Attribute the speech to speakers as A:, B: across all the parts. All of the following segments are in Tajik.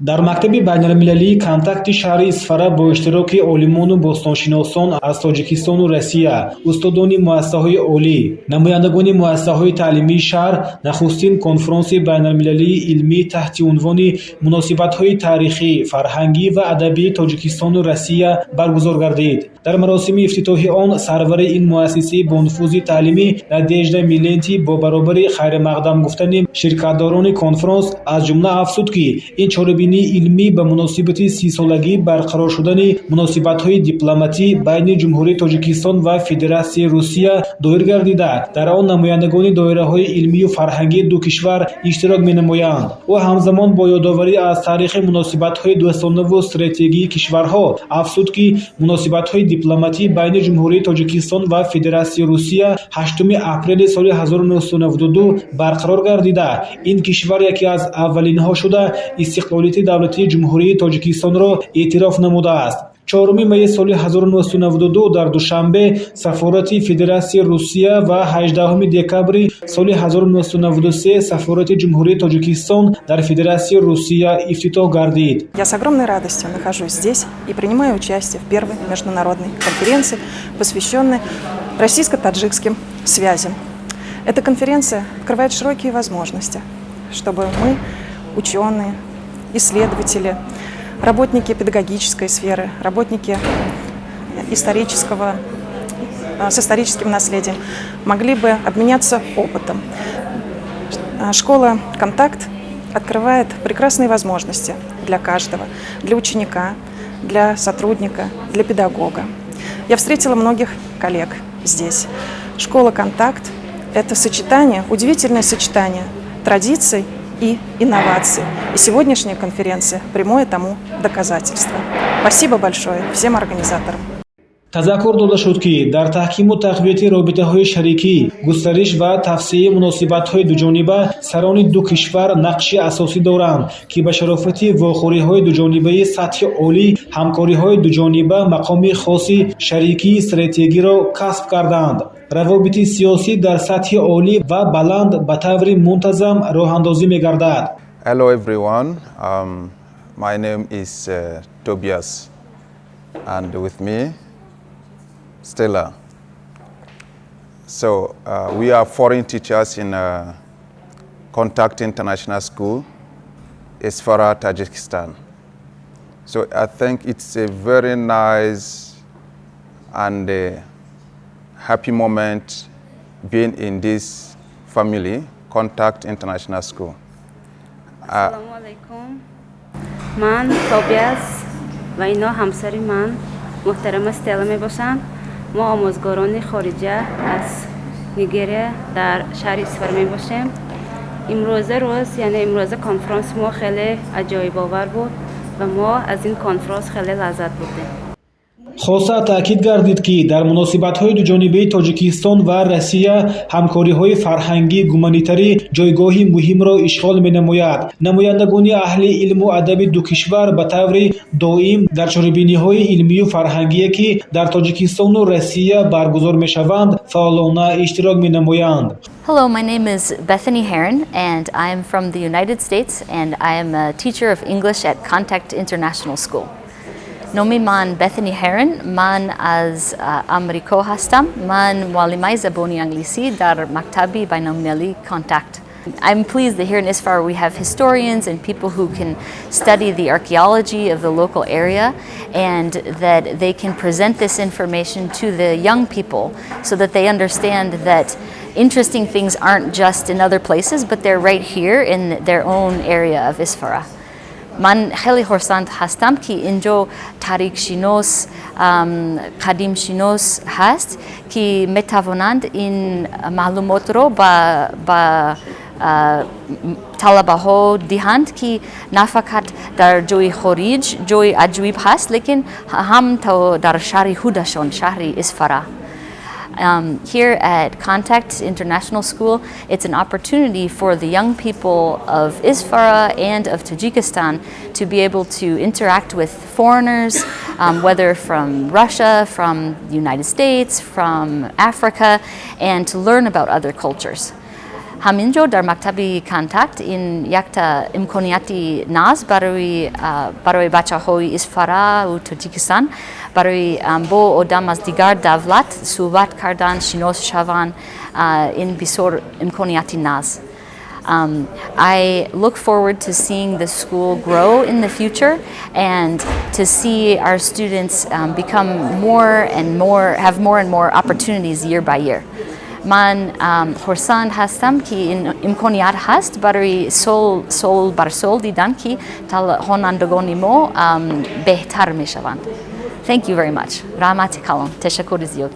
A: дар мактаби байналмилалии контакти шаҳри Исфара бо иштироки олимону бостоншиносон аз Тоҷикистону Россия, устодони муассисаҳои олӣ, намояндагони муассисаҳои таълимии шаҳр нахустин конфронси байналмилалии илмӣ таҳти унвони муносибатҳои таърихӣ, фарҳангӣ ва адабии Тоҷикистону Россия баргузор гардид. дар маросими ифтитоҳи он сарвари ин муассисаи бонуфузи таълимӣ Надежда Миленти бо баробари хайрмақдам гуфтани ширкатдорони конфронс аз ҷумла афзуд ки ин чорабинии илмӣ ба муносибати 30-солагӣ барқарор шудани муносибатҳои дипломатӣ байни Ҷумҳурии Тоҷикистон ва Федератсияи Русия доир гардида, дар он намояндагони доираҳои илмию фарҳангии ду кишвар иштирок менамоянд. ӯ ҳамзамон бо ёдоварӣ аз таърихи муносибатҳои дӯстонаву стратегии кишварҳо афзуд ки муносибатҳои дипломатӣ байни Ҷумҳурии Тоҷикистон ва Федератсияи Русия 8 апрели соли 1992 барқарор гардида, ин кишвар яке аз аввалинҳо шуда истиқлолияти давлатии Ҷумҳурии Тоҷикистонро эътироф намудааст. 4 майи соли 1992 дар душанбе сафорати Федератсияи Русия ва 18 декабри соли 1993 сафорати Ҷумҳурии Тоҷикистон дар Федератсияи Русия ифтитоҳ гардид.
B: Я с огромной радостью нахожусь здесь и принимаю участие в первой международной конференции, посвященной российско-таджикским связям. Эта конференция открывает широкие возможности, чтобы мы, ученые, исследователи, работники педагогической сферы, работники с историческим наследием могли бы обменяться опытом. Школа «Контакт» открывает прекрасные возможности для каждого, для ученика, для сотрудника, для педагога. Я встретила многих коллег здесь. Школа «Контакт» – это сочетание, удивительное сочетание традиций и инноваций. И сегодняшняя конференция – прямое тому доказательство. Спасибо большое всем организаторам.
A: тазаккур дода шуд ки дар таҳкиму тақвияти робитаҳои шарикӣ, густариш ва тавсеяи муносибатҳои дуҷониба сарони ду кишвар нақши асосӣ доранд ки ба шарофати вохӯриҳои дуҷонибаи сатҳи олӣ ҳамкориҳои дуҷониба мақоми хоси шарикии стратегиро касб карданд. равобити сиёсӣ дар сатҳи олӣ ва баланд ба таври мунтазам роҳандозӣ мегардад.
C: Hello everyone, my name is Tobias and with me Stella. So we are foreign teachers in Contact International School, Isfara, Tajikistan. So I think it's a very nice and happy moment being in this family, Contact International School.
D: Assalamu alaikum. Man Tobias و اینا همسری من محترم استلا میباشند. ما آموزگاران خارجه از نیگریه در شهر اسفر میباشیم. امروزه روز یعنی امروزه کنفرانس ما خیلی عجایب آور بود و ما از این کنفرانس خیلی لذت بردیم.
A: хоса таъкид гардид ки дар муносибатҳои дуҷонибаи Тоҷикистон ва Россия ҳамкориҳои фарҳангӣ гуманитарӣ ҷойгоҳи муҳимро ишғол менамояд. намояндагони аҳли илму адаби ду кишвар ба таври доим дар чорабиниҳои илмию фарҳангие ки дар Тоҷикистону Россия баргузор мешаванд фаъолона иштирок менамоянд.
E: Hello, my name is Bethany Heron and I am from the United States and I am a teacher of English at Contact International School. نامی من Bethany Heron، من از آمریکا هستم. من معلمه زبان انگلیسی در مکتب بین‌المللی Contact. I'm pleased that here in Isfar we have historians and people who can study the archaeology of the local area and that they can present this information to the young people so that they understand that interesting things aren't just in other places but they're right here in their own area of Isfara. من خیلی خرسند هستم که اینجا تاریخ شناس، قدیم شناس هست که میتوانند این معلومات رو با طلبه ها دهند که نه فقط در جای خارج جای عجیب هست لیکن هم در شهر خودشان، شهر اسفاره. Here at Contact International School, it's an opportunity for the young people of Isfara and of Tajikistan to be able to interact with foreigners, whether from Russia, from the United States, from Africa, and to learn about other cultures. Hamинҷо дар мактаби Контакт ин якта имконияти наз барои бачаҳои Исфараву Тоҷикистон барои бо одам аз дигар давлат суҳбат кардан, шинос шаванд, ин бисёр имконияти наз. I look forward to seeing the school grow in the future and to see our students become have more and more opportunities year by year. Man خرسند هستم که این امکانیت هست برای سال بر سال دیدن که خوانندگان ما بهتر می شوند. Thank you very much. رحمت کلام. تشکر زیاد.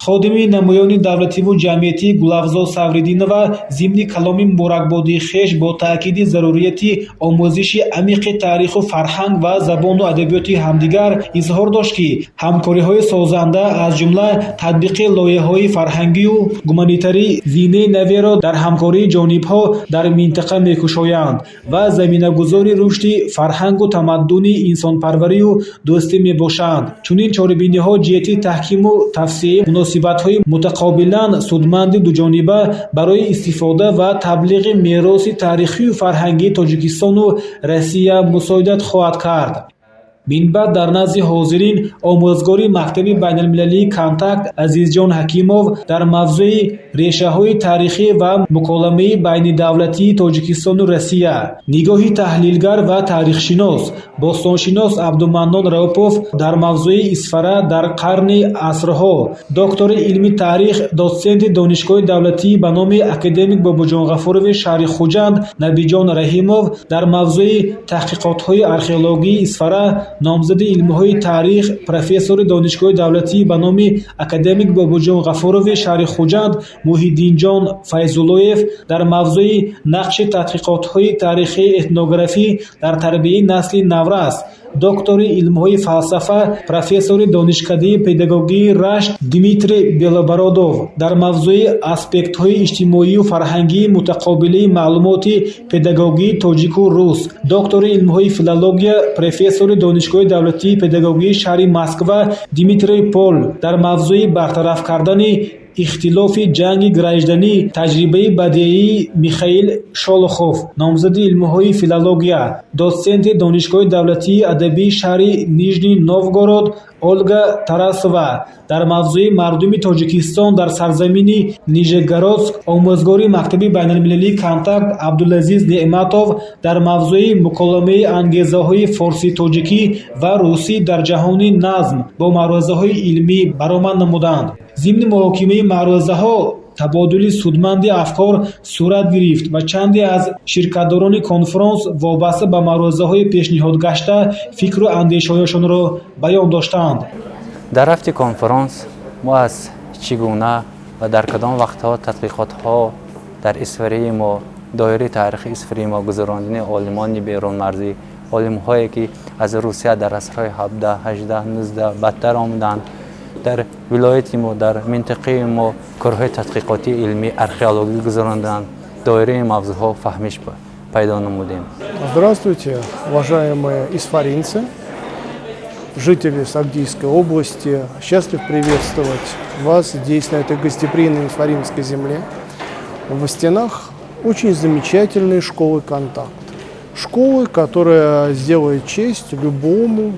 A: خادمی намоёни давлативу ҷамъиятӣ Гулафзо Савридинова зимни каломи муборакбодии хеш бо таъкиди зарурияти омӯзиши амиқи таъриху фарҳанг ва забону адабиёти ҳамдигар изҳор дошт, ки ҳамкориҳои созанда аз ҷумла татбиқи лоиҳаҳои фарҳангию гуманитарӣ зинаи наверо дар ҳамкории ҷонибҳо дар минтақа мекушоянд ва заминагузори рушди фарҳангу тамаддуни инсонпарварию дӯстӣ мебошанд. Чунин чорабиниҳо ҷиҳати таҳкиму тавсеаи муносибатҳои мутақобилан судманди дуҷониба барои истифода ва таблиғи мероси тарихию фарҳангии Тоҷикистону Россия мусоидат хоҳад кард. Минбаъд дар назди ҳозирин омӯзгори Мактаби байналмилалии Контакт Азизҷон Ҳакимов дар мавзӯи решаҳои таърихӣ ва муколамаи байнидавлатии Тоҷикистону Россия нигоҳи таҳлилгар ва таърихшинос бостоншинос Абдуманнон Раупов дар мавзӯи Исфара дар қарни асрҳо, доктори илми таърих, досенти донишгоҳи давлатӣ ба номи академик Бобоҷон Ғафурови шаҳри Хуҷанд Набиҷон Раҳимов дар мавзӯи таҳқиқотҳои археологии Исфара номзади илмҳои таърих, профессори донишгоҳи давлатӣ ба номи академик Бобоҷон Ғафурови шаҳри Хуҷанд Муҳиддинҷон Файзуллоев дар мавзӯи нақши тадқиқотҳои тарихии этнографӣ дар тарбияи насли наврас, доктори илмҳои фалсафа, профессори донишкадии педагогии Рашт Дмитрий Белобородов дар мавзӯи аспектҳои иҷтимоию фарҳангии мутақобилии маълумоти педагогии тоҷику рус, доктори илмҳои филология, профессори донишгоҳи давлатии педагогии шаҳри Москва Дмитрий Пол дар мавзӯи бартараф кардани ихтилофи ҷанги гражданӣ, таҷрибаи бадеии Михаил Шолохов, номзади илмҳои филология, досенти донишгоҳи давлатии адабии шаҳри Нижний Новгород Ольга Тарасова дар мавзӯи мардуми Тоҷикистон дар сарзамини Нижегородск, омӯзгори Мактаби байналмилалии Контакт Абдулазиз Неъматов дар мавзӯи муколамаи ангезаҳои форсӣ-тоҷикӣ ва русӣ дар ҷаҳони назм бо маърузаҳои илмӣ баромад намуданд. Зимни муҳокимаи маърузаҳо табодули судманди афкор сурат гирифт ва чанде аз ширкатдорони конфронс вобаста ба маърузаҳои пешниҳодгашта фикру андешаҳояшонро баён доштанд.
F: дар рафти конфронс мо аз чӣ гуна ва дар кадом вақтҳо тадқиқотҳо дар Исфараи мо, доираи таърихи Исфараи мо гузарондани олимони берунмарзӣ, олимҳое ки аз Русия дар асрҳои 17, 18, 19 бадтар омуданд, дар вилояти мо, дар минтақаи мо корҳои тадқиқоти илмӣ, археологӣ гузаронданд, доираи мавзӯъҳо фаҳмиш пайдо намудем.
G: Здравствуйте, уважаемые исфаринцы, жители Сагдийской области. Счастлив приветствовать вас здесь, на этой гостеприимной исфаринской земле, в стенах очень замечательной школы «Контакт». Школы, которая сделает честь любому,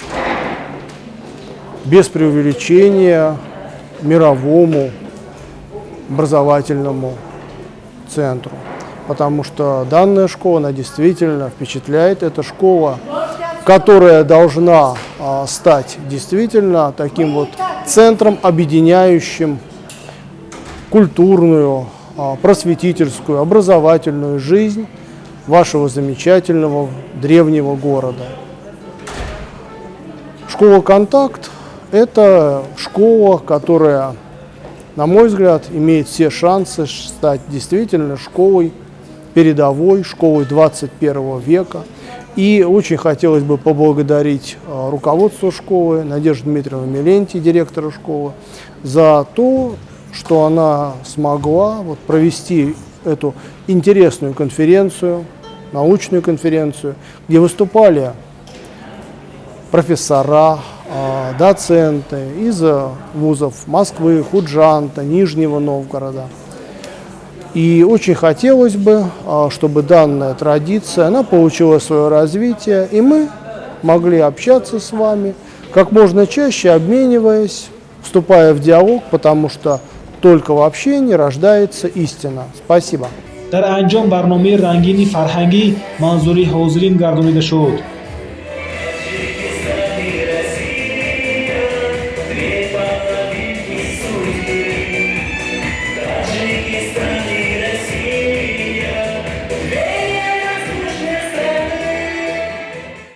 G: без преувеличения, мировому образовательному центру. Потому что данная школа, она действительно впечатляет. Это школа, которая должна стать действительно таким вот центром, объединяющим культурную, просветительскую, образовательную жизнь вашего замечательного древнего города. Школа «Контакт» – это школа, которая, на мой взгляд, имеет все шансы стать действительно школой передовой, школой 21 века. И очень хотелось бы поблагодарить руководство школы, Надежду Дмитриевну Меленти, директора школы, за то, что она смогла провести эту интересную конференцию, научную конференцию, где выступали профессора, доценты из вузов Москвы, Худжанта, Нижнего Новгорода. И очень хотелось бы, чтобы данная традиция, она получила свое развитие, и мы могли общаться с вами как можно чаще, обмениваясь, вступая в диалог, потому что только в общении рождается истина. Спасибо.
A: дар анҷом барномаи рангини фарҳангӣ манзури ҳозирин гардонида шуд.